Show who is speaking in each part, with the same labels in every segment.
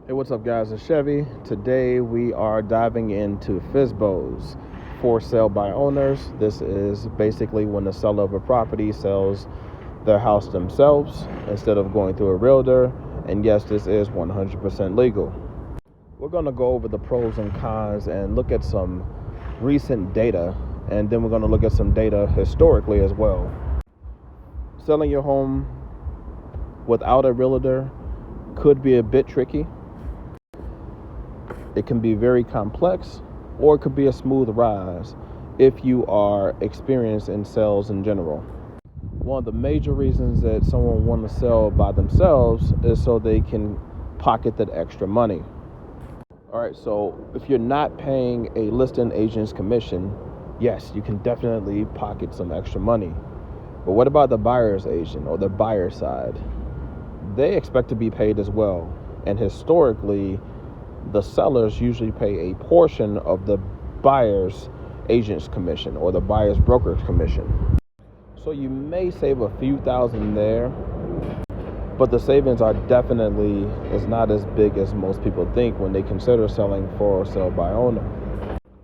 Speaker 1: Hey, what's up, guys? It's Chevy. Today we are diving into FSBOs, for sale by owners. This is basically when the seller of a property sells their house themselves instead of going through a realtor. And yes, this is 100% legal. We're going to go over the pros and cons and look at some recent data, and then we're going to look at some data historically as well. Selling your home without a realtor could be a bit tricky. It can be very complex, or it could be a smooth rise if you are experienced in sales in general. One of the major reasons that someone wants to sell by themselves is so they can pocket that extra money. All right, so if you're not paying a listing agent's commission, yes, you can definitely pocket some extra money. But what about the buyer's agent or the buyer side? They expect to be paid as well. And historically, the sellers usually pay a portion of the buyer's agent's commission or the buyer's broker's commission. So you may save a few thousand there, but the savings are definitely is not as big as most people think when they consider selling for sale by owner.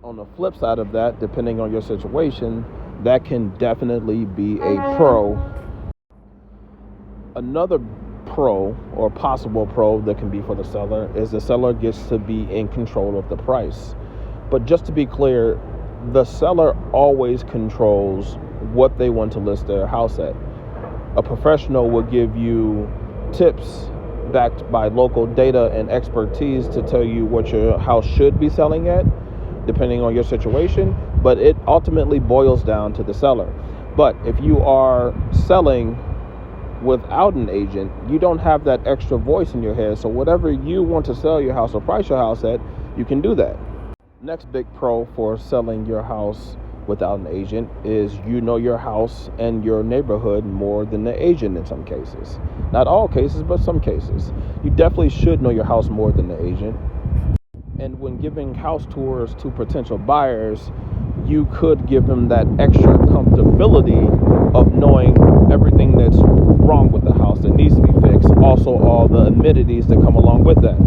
Speaker 1: On the flip side of that, depending on your situation, that can definitely be a pro. Another pro or possible pro that can be for the seller is the seller gets to be in control of the price. But just to be clear, the seller always controls what they want to list their house at. A professional will give you tips backed by local data and expertise to tell you what your house should be selling at, depending on your situation, but it ultimately boils down to the seller. But if you are selling without an agent, you don't have that extra voice in your head. So whatever you want to sell your house or price your house at, you can do that. Next big pro for selling your house without an agent is you know your house and your neighborhood more than the agent in some cases. Not all cases, but some cases. You definitely should know your house more than the agent. And when giving house tours to potential buyers, you could give them that extra comfortability of knowing everything that's wrong with the house that needs to be fixed. Also, all the amenities that come along with that.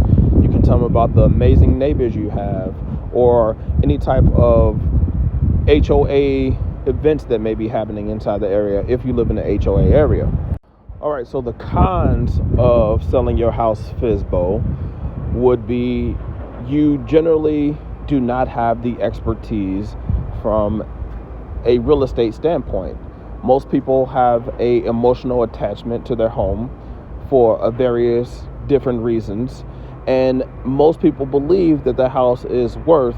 Speaker 1: You can tell them about the amazing neighbors you have, or any type of HOA events that may be happening inside the area if you live in the HOA area. All right, so the cons of selling your house FSBO would be you generally do not have the expertise from a real estate standpoint. Most people have a emotional attachment to their home for various different reasons, and most people believe that the house is worth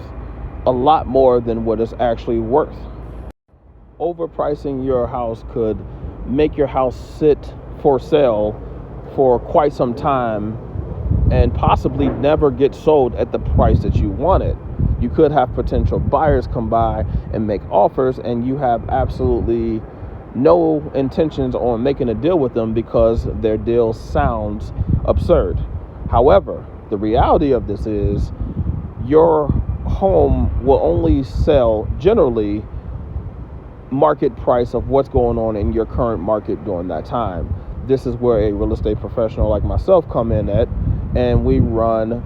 Speaker 1: a lot more than what it's actually worth. Overpricing your house could make your house sit for sale for quite some time and possibly never get sold at the price that you wanted. You could have potential buyers come by and make offers, and you have absolutely no intentions on making a deal with them because their deal sounds absurd. However, the reality of this is your home will only sell generally market price of what's going on in your current market during that time. This is where a real estate professional like myself come in at, and we run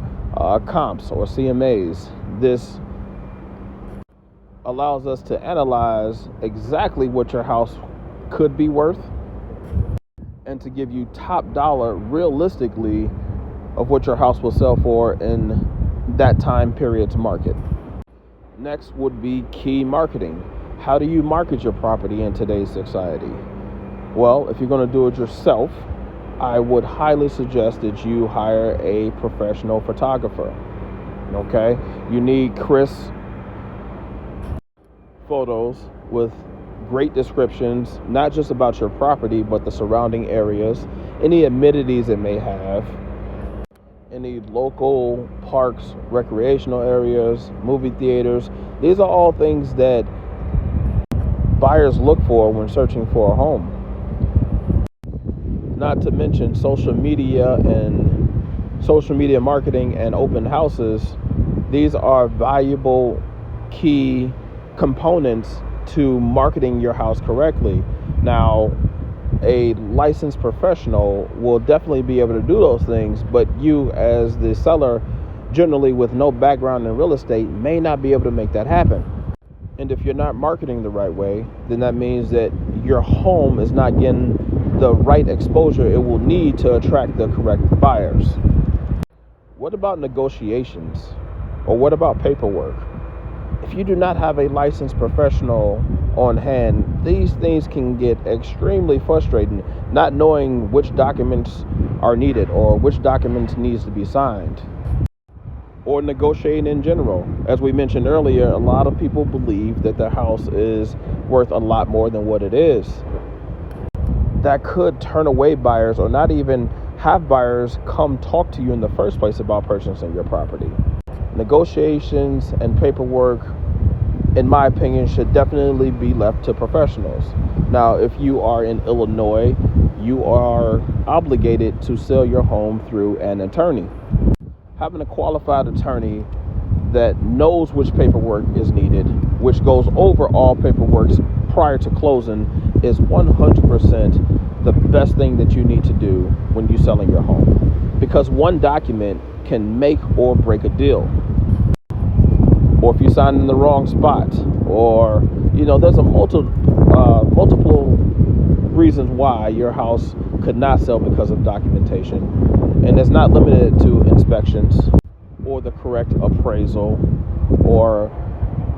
Speaker 1: comps or CMAs. This allows us to analyze exactly what your house could be worth and to give you top dollar realistically of what your house will sell for in that time period's market. Next would be key marketing. How do you market your property in today's society? Well, if you're going to do it yourself, I would highly suggest that you hire a professional photographer. Okay? You need crisp photos with great descriptions, not just about your property, but the surrounding areas, any amenities it may have, any local parks, recreational areas, movie theaters. These are all things that buyers look for when searching for a home. Not to mention social media marketing and open houses. These are valuable key components to marketing your house correctly. Now, a licensed professional will definitely be able to do those things, but you as the seller, generally with no background in real estate, may not be able to make that happen. And if you're not marketing the right way, then that means that your home is not getting the right exposure it will need to attract the correct buyers. What about negotiations? Or what about paperwork? If you do not have a licensed professional on hand, these things can get extremely frustrating, not knowing which documents are needed or which documents needs to be signed. Or negotiating in general. As we mentioned earlier, a lot of people believe that their house is worth a lot more than what it is. That could turn away buyers or not even have buyers come talk to you in the first place about purchasing your property. Negotiations and paperwork, in my opinion, should definitely be left to professionals. Now, if you are in Illinois, you are obligated to sell your home through an attorney. Having a qualified attorney that knows which paperwork is needed, which goes over all paperwork prior to closing, is 100% the best thing that you need to do when you're selling your home. Because one document can make or break a deal. Or if you sign in the wrong spot, or there's a multiple reasons why your house could not sell because of documentation, and it's not limited to inspections or the correct appraisal or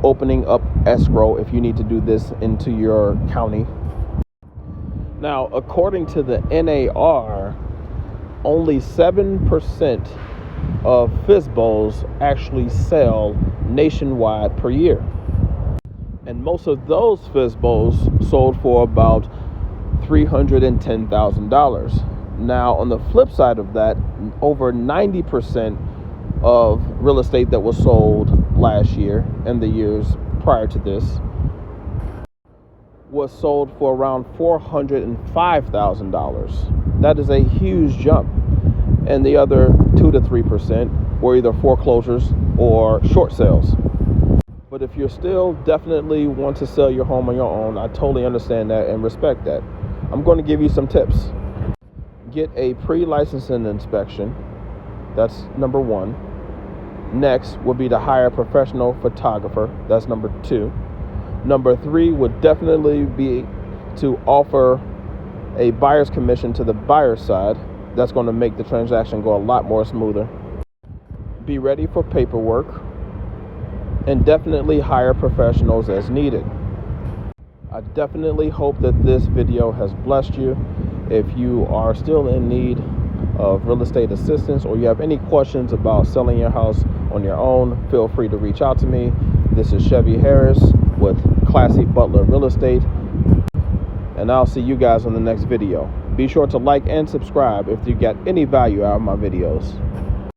Speaker 1: opening up escrow if you need to do this into your county. Now, according to the NAR, only 7% of FSBOs actually sell nationwide per year. And most of those FSBOs sold for about $310,000. Now, on the flip side of that, over 90% of real estate that was sold last year and the years prior to this was sold for around $405,000. That is a huge jump. And the other 2 to 3% were either foreclosures or short sales. But if you're still definitely want to sell your home on your own, I totally understand that and respect that. I'm going to give you some tips. Get a pre-licensing inspection. That's number one. Next would be to hire a professional photographer. That's number 2. Number 3 would definitely be to offer a buyer's commission to the buyer's side. That's going to make the transaction go a lot more smoother. Be ready for paperwork, and definitely hire professionals as needed. I definitely hope that this video has blessed you. If you are still in need of real estate assistance or you have any questions about selling your house on your own, feel free to reach out to me. This is Chevy.harris with Classy Butler Real Estate, and I'll see you guys on the next video. Be sure to like and subscribe if you get any value out of my videos.